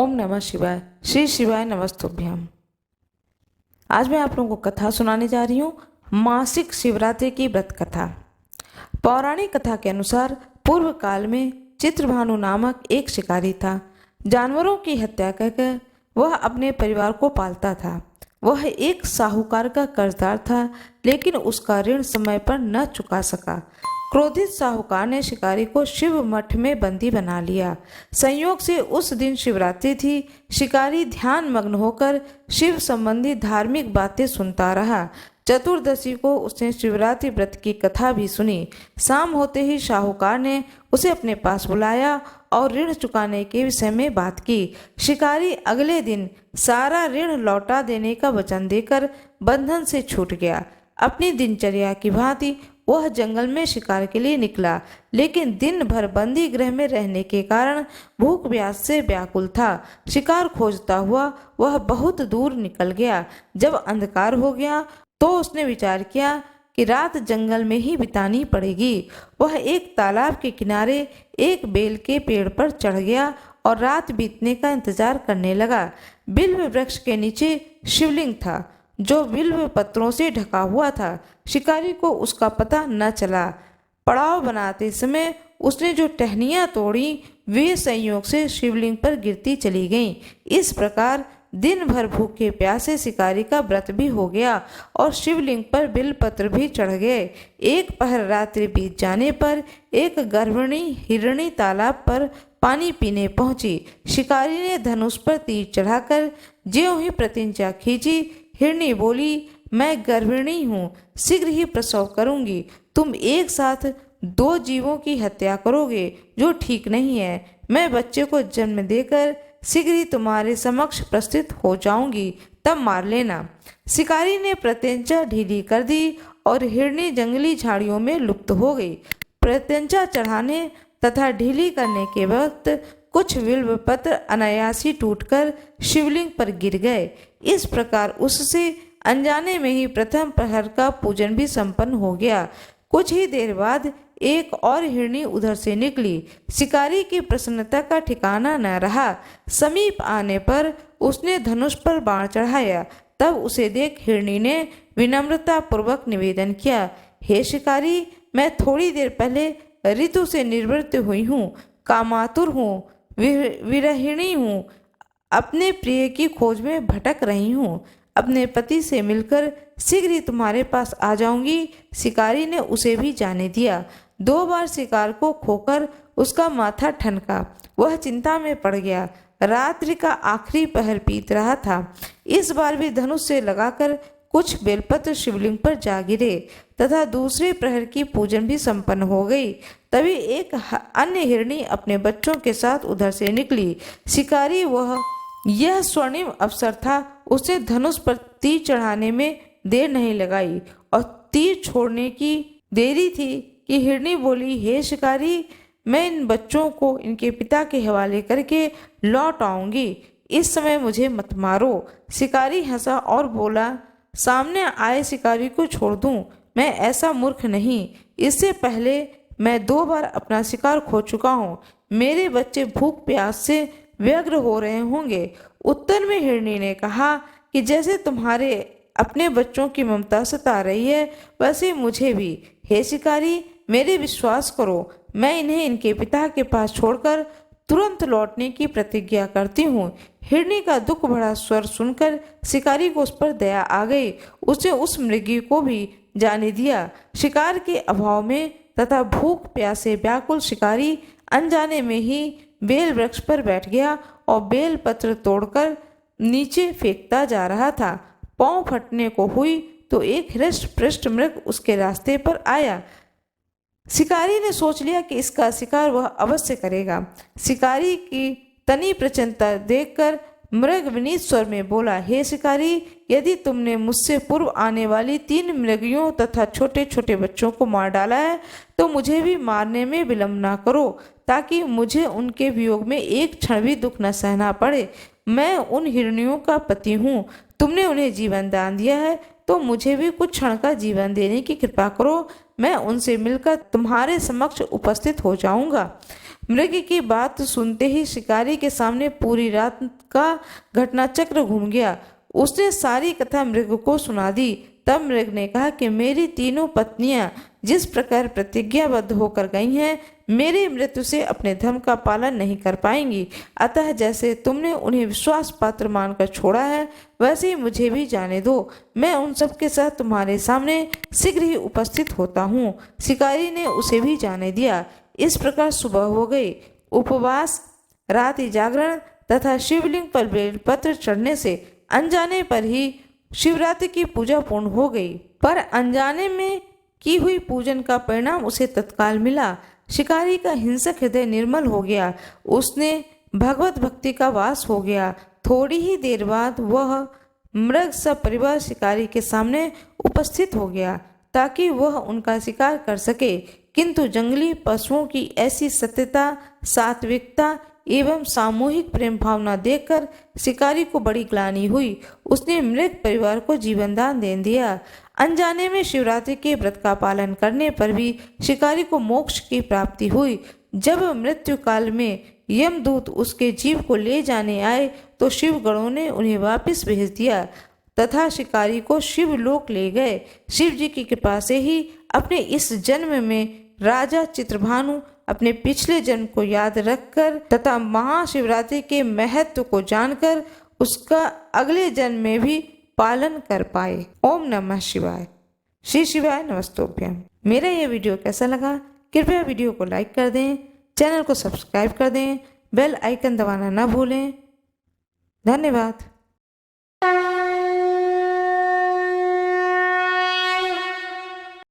ओम नमः शिवाय। श्री शिवाय नमस्तुभ्यम। आज मैं आप लोगों को कथा सुनाने जा रही हूँ, मासिक शिवरात्रि की व्रत कथा। पौराणिक कथा के अनुसार पूर्व काल में चित्रभानु नामक एक शिकारी था। जानवरों की हत्या कर वह अपने परिवार को पालता था। वह एक साहूकार का कर्जदार था, लेकिन उसका ऋण समय पर न चुका सका। क्रोधित साहूकार ने शिकारी को शिव मठ में बंदी बना लिया। संयोग से उस दिन शिवरात्रि थी। शिकारी ध्यान मग्न होकर शिव संबंधी धार्मिक बातें सुनता रहा। चतुर्दशी को उसने शिवरात्रि व्रत की कथा भी सुनी। शाम होते ही साहूकार ने उसे अपने पास बुलाया और ऋण चुकाने के विषय में बात की। शिकारी अगले दिन सारा ऋण लौटा देने का वचन देकर बंधन से छूट गया। अपनी दिनचर्या की भांति वह जंगल में शिकार के लिए निकला, लेकिन दिन भर बंदी गृह में रहने के कारण भूख प्यास से व्याकुल था। शिकार खोजता हुआ वह बहुत दूर निकल गया। जब अंधकार हो गया तो उसने विचार किया कि रात जंगल में ही बितानी पड़ेगी। वह एक तालाब के किनारे एक बेल के पेड़ पर चढ़ गया और रात बीतने का इंतजार करने लगा। बिल्व वृक्ष के नीचे शिवलिंग था, जो बिल्व पत्रों से ढका हुआ था। शिकारी को उसका पता न चला। पड़ाव बनाते समय उसने जो टहनियाँ तोड़ी वे संयोग से शिवलिंग पर गिरती चली गईं। इस प्रकार दिन भर भूखे प्यासे शिकारी का व्रत भी हो गया और शिवलिंग पर बिलपत्र भी चढ़ गए। एक पहर रात्रि बीत जाने पर एक गर्भिणी हिरणी तालाब पर पानी पीने पहुंची। शिकारी ने धनुष पर तीर चढ़ाकर ज्यों ही प्रतिज्ञा खींची, हिरणी बोली, मैं गर्भिणी हूँ, शीघ्र ही प्रसव करूंगी। तुम एक साथ दो जीवों की हत्या करोगे, जो ठीक नहीं है। मैं बच्चे को जन्म देकर शीघ्र ही तुम्हारे समक्ष प्रस्तुत हो जाऊंगी, तब मार लेना। शिकारी ने प्रतिज्ञा ढीली कर दी और हिरणी जंगली झाड़ियों में लुप्त हो गई। प्रतिज्ञा चढ़ाने तथा ढीली करने के वक्त कुछ बिल्व पत्र अनायासी टूटकर शिवलिंग पर गिर गए। इस प्रकार उससे अनजाने में ही प्रथम प्रहर का पूजन भी संपन्न हो गया। कुछ ही देर बाद एक और हिरणी उधर से निकली। शिकारी की प्रसन्नता का ठिकाना न रहा। समीप आने पर उसने धनुष पर बाण चढ़ाया। तब उसे देख हिरणी ने विनम्रता पूर्वक निवेदन किया, हे शिकारी, मैं थोड़ी देर पहले ऋतु से निवृत्त हुई हूँ, कामातुर हूँ, विरहिणी हूँ, अपने प्रिय की खोज में भटक रही हूँ। अपने पति से मिलकर शीघ्र ही तुम्हारे पास आ जाऊंगी। शिकारी ने उसे भी जाने दिया। 2 बार शिकार को खोकर उसका माथा ठनका। वह चिंता में पड़ गया। रात्रि का आखिरी पहर बीत रहा था। इस बार भी धनुष से लगाकर कुछ बेलपत्र शिवलिंग पर जा गिरे तथा दूसरे प्रहर की पूजन भी संपन्न हो गई। तभी एक अन्य हिरणी अपने बच्चों के साथ उधर से निकली। शिकारी यह स्वर्णिम अवसर था। उसे धनुष पर तीर चढ़ाने में देर नहीं लगाई और तीर छोड़ने की देरी थी कि हिरणी बोली, हे शिकारी, मैं इन बच्चों को इनके पिता के हवाले करके लौट आऊंगी। इस समय मुझे मत मारो। शिकारी हंसा और बोला, सामने आए शिकारी को छोड़ दूं? मैं ऐसा मूर्ख नहीं। इससे पहले मैं 2 बार अपना शिकार खो चुका हूँ। मेरे बच्चे भूख प्यास से व्यग्र हो रहे होंगे। उत्तर में हिरणी ने कहा कि जैसे तुम्हारे अपने बच्चों की ममता सता रही है, वैसे मुझे भी। हे शिकारी, मेरे विश्वास करो, मैं इन्हें इनके पिता के पास छोड़कर तुरंत लौटने की प्रतिज्ञा करती हूँ। हिरणी का दुख भरा स्वर सुनकर शिकारी को उस पर दया आ गई। उसने उस मृगी को भी जाने दिया। शिकार के अभाव में तथा भूख प्यासे व्याकुल शिकारी अनजाने में ही बेल वृक्ष पर बैठ गया और बेल पत्र तोड़कर नीचे फेंकता जा रहा था। पांव फटने को हुई तो एक हृष्ट पृष्ठ मृग उसके रास्ते पर आया। शिकारी ने सोच लिया कि इसका शिकार वह अवश्य करेगा। शिकारी की तनी प्रचन्नता देखकर मृग विनीत स्वर में बोला, हे शिकारी, यदि तुमने मुझसे पूर्व आने वाली 3 मृगियों तथा छोटे छोटे बच्चों को मार डाला है, तो मुझे भी मारने में विलंब न करो, ताकि मुझे उनके वियोग में एक क्षण भी दुख न सहना पड़े। मैं उन हिरनियों का पति हूँ। तुमने उन्हें जीवन दान दिया है, तो मुझे भी कुछ क्षण का जीवन देने की कृपा करो। मैं उनसे मिलकर तुम्हारे समक्ष उपस्थित हो जाऊंगा। मृग की बात सुनते ही शिकारी के सामने पूरी रात का घटनाचक्र घूम गया। उसने सारी कथा मृग को सुना दी। तब मृग ने कहा कि मेरी तीनों पत्नियां जिस प्रकार प्रतिज्ञाबद्ध होकर गई हैं, मेरी मृत्यु से अपने धर्म का पालन नहीं कर पाएंगी। अतः जैसे तुमने उन्हें विश्वास पात्र मानकर छोड़ा है, वैसे ही मुझे भी जाने दो। मैं उन सब के साथ तुम्हारे सामने शीघ्र ही उपस्थित होता हूँ। शिकारी ने उसे भी जाने दिया। इस प्रकार सुबह हो गई। उपवास, रात्रि जागरण तथा शिवलिंग पर बेलपत्र चढ़ने से अनजाने पर ही शिवरात्रि की पूजा पूर्ण हो गई। पर अनजाने में की हुई पूजन का परिणाम उसे तत्काल मिला। शिकारी का हिंसक हृदय निर्मल हो गया। उसने भगवत भक्ति का वास हो गया। थोड़ी ही देर बाद वह मृग सब परिवार शिकारी के सामने उपस्थित हो गया ताकि वह उनका शिकार कर सके। किंतु जंगली पशुओं की ऐसी सत्यता, सात्विकता एवं सामूहिक प्रेम भावना देखकर शिकारी को बड़ी ग्लानि हुई। उसने मृग परिवार को जीवन दान दे दिया। अनजाने में शिवरात्रि के व्रत का पालन करने पर भी शिकारी को मोक्ष की प्राप्ति हुई। जब मृत्यु काल में यमदूत उसके जीव को ले जाने आए तो शिवगणों ने उन्हें वापस भेज दिया तथा शिकारी को शिवलोक ले गए। शिव जी की कृपा से ही अपने इस जन्म में राजा चित्रभानु अपने पिछले जन्म को याद रखकर तथा महाशिवरात्रि के महत्व को जानकर उसका अगले जन्म में भी पालन कर पाए। ओम नमः शिवाय। श्री शिवाय नमस्तुभ्यं। मेरा ये वीडियो कैसा लगा, कृपया वीडियो को लाइक कर दें, चैनल को सब्सक्राइब कर दें, बेल आइकन दबाना ना भूलें। धन्यवाद।